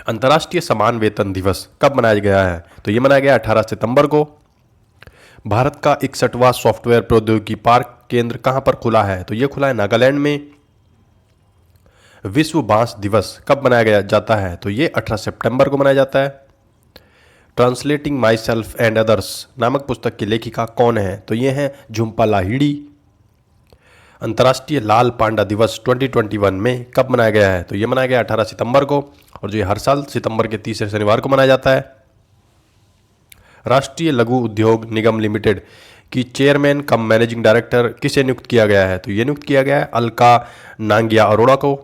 अंतर्राष्ट्रीय समान वेतन दिवस कब मनाया गया है? तो ये मनाया गया 18 सितंबर को। भारत का 61वां सॉफ्टवेयर प्रौद्योगिकी पार्क केंद्र कहां पर खुला है? तो ये खुला है नागालैंड में। विश्व बांस दिवस कब मनाया गया जाता है? तो ये 18 सितंबर को मनाया जाता है। Translating my self and others नामक पुस्तक की लेखिका कौन है? तो ये हैं झुम्पा लाहिड़ी। अंतर्राष्ट्रीय लाल पांडा दिवस 2021 में कब मनाया गया है? तो ये मनाया गया 18 सितंबर को, और जो ये हर साल सितंबर के तीसरे शनिवार को मनाया जाता है। राष्ट्रीय लघु उद्योग निगम लिमिटेड की चेयरमैन कम मैनेजिंग डायरेक्टर किसे नियुक्त किया गया है? तो ये नियुक्त किया गया है अलका नांगिया अरोड़ा को।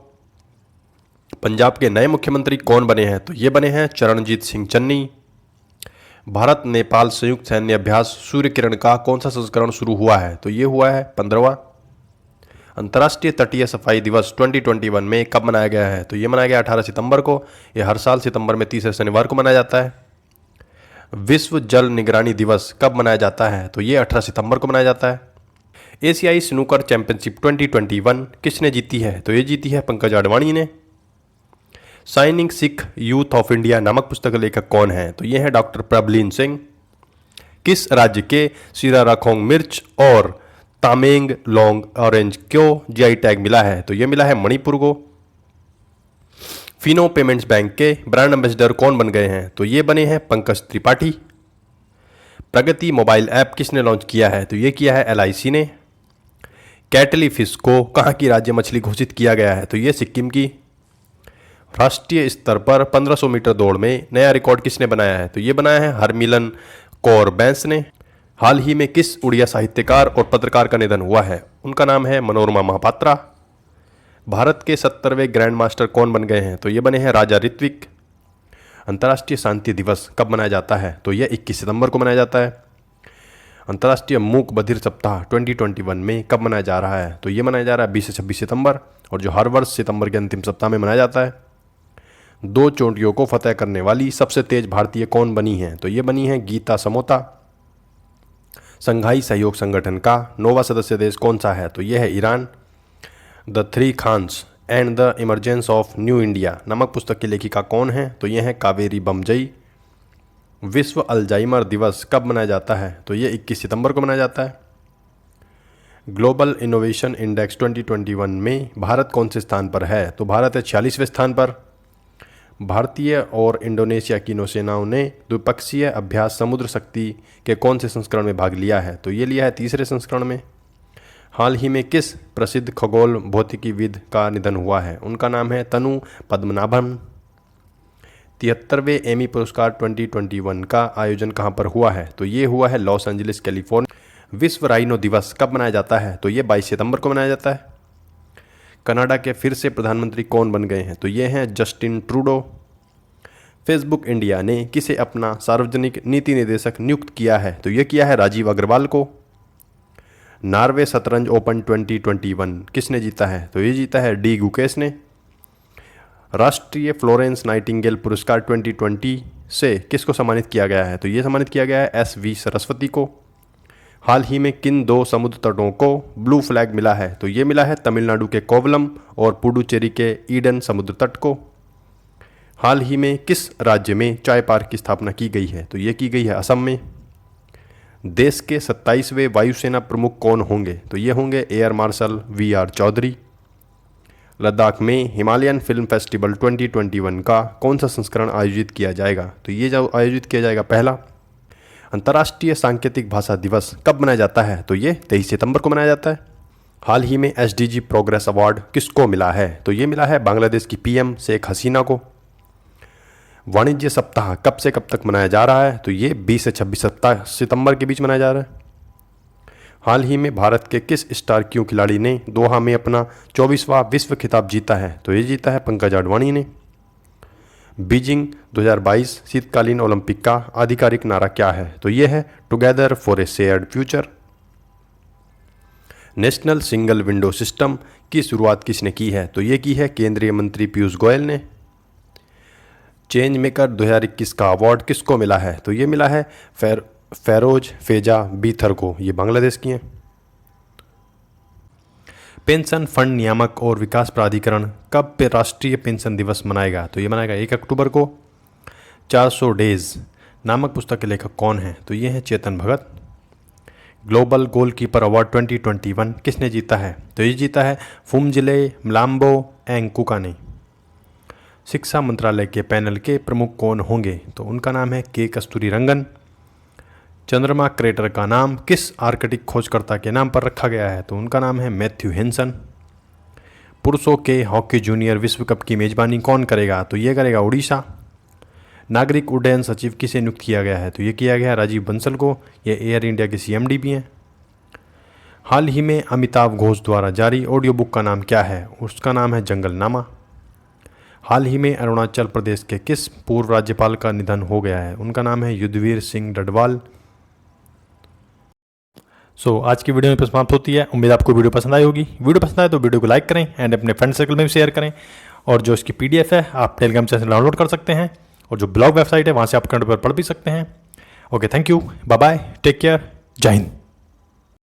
पंजाब के नए मुख्यमंत्री कौन बने हैं? तो ये बने हैं चरणजीत सिंह चन्नी। भारत नेपाल संयुक्त सैन्य अभ्यास सूर्य किरण का कौन सा संस्करण शुरू हुआ है? तो ये हुआ है 15वां। अंतर्राष्ट्रीय तटीय सफाई दिवस 2021 में कब मनाया गया है? तो ये मनाया गया 18 सितंबर को। यह हर साल सितंबर में तीसरे शनिवार को मनाया जाता है। विश्व जल निगरानी दिवस कब मनाया जाता है? तो ये 18 सितंबर को मनाया जाता है। एशियाई स्नूकर चैंपियनशिप 2021 किसने जीती है? तो ये जीती है पंकज आडवाणी ने। Shining Sikh youth of India नामक पुस्तक का लेखक कौन है? तो ये है डॉक्टर प्रभलीन सिंह। किस राज्य के सिराराखोंग मिर्च और तामेंग लॉन्ग ऑरेंज को जीआई टैग मिला है? तो ये मिला है मणिपुर को। फिनो पेमेंट्स बैंक के ब्रांड एम्बेसडर कौन बन गए हैं? तो ये बने हैं पंकज त्रिपाठी। प्रगति मोबाइल ऐप किसने लॉन्च किया है? तो ये किया है एलआईसी ने। कैटली फिश को कहाँ की राज्य मछली घोषित किया गया है? तो ये सिक्किम की। राष्ट्रीय स्तर पर 1500 मीटर दौड़ में नया रिकॉर्ड किसने बनाया है? तो ये बनाया है हरमिलन कौर बैंस ने। हाल ही में किस उड़िया साहित्यकार और पत्रकार का निधन हुआ है? उनका नाम है मनोरमा महापात्रा। भारत के 70वें ग्रैंड मास्टर कौन बन गए हैं? तो ये बने हैं राजा ऋत्विक। अंतर्राष्ट्रीय शांति दिवस कब मनाया जाता है? तो यह 21 सितंबर को मनाया जाता है। अंतर्राष्ट्रीय मूक बधिर सप्ताह 2021 में कब मनाया जा रहा है? तो ये मनाया जा रहा है 20 से 26 सितंबर, और जो हर वर्ष सितंबर के अंतिम सप्ताह में मनाया जाता है। 2 चोटियों को फतेह करने वाली सबसे तेज भारतीय कौन बनी है? तो ये बनी है गीता समोता। संघाई सहयोग संगठन का 9वां सदस्य देश कौन सा है? तो यह है Iran. The three Khans and the emergence of new India नामक पुस्तक की लेखिका कौन है? तो यह है कावेरी बमजई। विश्व अल्जाइमर दिवस कब मनाया जाता है? तो यह 21 सितंबर को मनाया जाता है। ग्लोबल इनोवेशन इंडेक्स 2021 में भारत कौन से स्थान पर है? तो भारत है 46वें स्थान पर। भारतीय और इंडोनेशिया की नौसेनाओं ने द्विपक्षीय अभ्यास समुद्र शक्ति के कौन से संस्करण में भाग लिया है? तो ये लिया है तीसरे संस्करण में। हाल ही में किस प्रसिद्ध खगोल भौतिकीविद का निधन हुआ है? उनका नाम है तनु पद्मनाभन। 73वें एमी पुरस्कार 2021 का आयोजन कहाँ पर हुआ है? तो ये हुआ है लॉस एंजलिस कैलिफोर्निया। विश्व राइनो दिवस कब मनाया जाता है? तो ये 22 सितंबर को मनाया जाता है। कनाडा के फिर से प्रधानमंत्री कौन बन गए हैं? तो ये हैं जस्टिन ट्रूडो। फेसबुक इंडिया ने किसे अपना सार्वजनिक नीति निदेशक नियुक्त किया है? तो ये किया है राजीव अग्रवाल को। नॉर्वे शतरंज ओपन 2021 किसने जीता है? तो ये जीता है डी गुकेश ने। राष्ट्रीय फ्लोरेंस नाइटिंगेल पुरस्कार 2020 से किसको सम्मानित किया गया है? तो ये सम्मानित किया गया है एस.वी. सरस्वती को। हाल ही में किन 2 समुद्र तटों को ब्लू फ्लैग मिला है? तो ये मिला है तमिलनाडु के कोवलम और पुडुचेरी के ईडन समुद्र तट को। हाल ही में किस राज्य में चाय पार्क की स्थापना की गई है? तो ये की गई है असम में। देश के 27वें वायुसेना प्रमुख कौन होंगे? तो ये होंगे air marshal V R. Chaudhary. Ladakh में हिमालयन फिल्म फेस्टिवल 2021 का कौन सा संस्करण आयोजित किया जाएगा? तो ये जो आयोजित किया जाएगा पहला। अंतर्राष्ट्रीय सांकेतिक भाषा दिवस कब मनाया जाता है? तो ये 23 सितंबर को मनाया जाता है। हाल ही में एसडीजी प्रोग्रेस अवार्ड किसको मिला है? तो ये मिला है बांग्लादेश की पीएम शेख हसीना को। वाणिज्य सप्ताह कब से कब तक मनाया जा रहा है? तो ये 20 से 26 सितंबर के बीच मनाया जा रहा है। हाल ही में भारत के किस स्टार क्यू खिलाड़ी ने दोहा में अपना 24वां विश्व खिताब जीता है? तो ये जीता है पंकज आडवाणी ने। बीजिंग 2022 शीतकालीन ओलंपिक का आधिकारिक नारा क्या है? तो ये है together for a shared future. National single window system की शुरुआत किसने की है? तो ये की है केंद्रीय मंत्री पीयूष गोयल ने। चेंज मेकर 2021 का अवार्ड किसको मिला है? तो ये मिला है फेरोज फेजा बीथर को। ये बांग्लादेश की हैं। पेंशन फंड नियामक और विकास प्राधिकरण कब पे राष्ट्रीय पेंशन दिवस मनाएगा? तो ये मनाएगा 1 अक्टूबर को। 400 डेज नामक पुस्तक के लेखक कौन हैं? तो ये हैं Chetan Bhagat. Global goalkeeper award 2021 किसने जीता है? तो ये जीता है फुमजिले म्लाम्बो एंकुका ने। शिक्षा मंत्रालय के पैनल के प्रमुख कौन होंगे? तो उनका नाम है के कस्तूरीरंगन। चंद्रमा क्रेटर का नाम किस आर्कटिक खोजकर्ता के नाम पर रखा गया है? तो उनका नाम है मैथ्यू हेंसन। पुरुषों के हॉकी जूनियर विश्व कप की मेजबानी कौन करेगा? तो ये करेगा उड़ीसा। नागरिक उड्डयन सचिव किसे नियुक्त किया गया है? तो ये किया गया है राजीव बंसल को। ये एयर इंडिया के सीएमडी भी हैं। हाल ही में अमिताभ घोष द्वारा जारी ऑडियो बुक का नाम क्या है? उसका नाम है जंगलनामा। हाल ही में अरुणाचल प्रदेश के किस पूर्व राज्यपाल का निधन हो गया है? उनका नाम है युद्धवीर सिंह डडवाल। आज की वीडियो में समाप्त होती है। उम्मीद आपको वीडियो पसंद आई होगी। वीडियो पसंद आए तो वीडियो को लाइक करें एंड अपने फ्रेंड सर्कल में भी शेयर करें। और जो इसकी PDF है आप टेलीग्राम चैनल से डाउनलोड कर सकते हैं, और जो ब्लॉग वेबसाइट है वहाँ से आप करंट पेपर पढ़ भी सकते हैं। Okay, thank you, bye bye, take care, Jai Hind.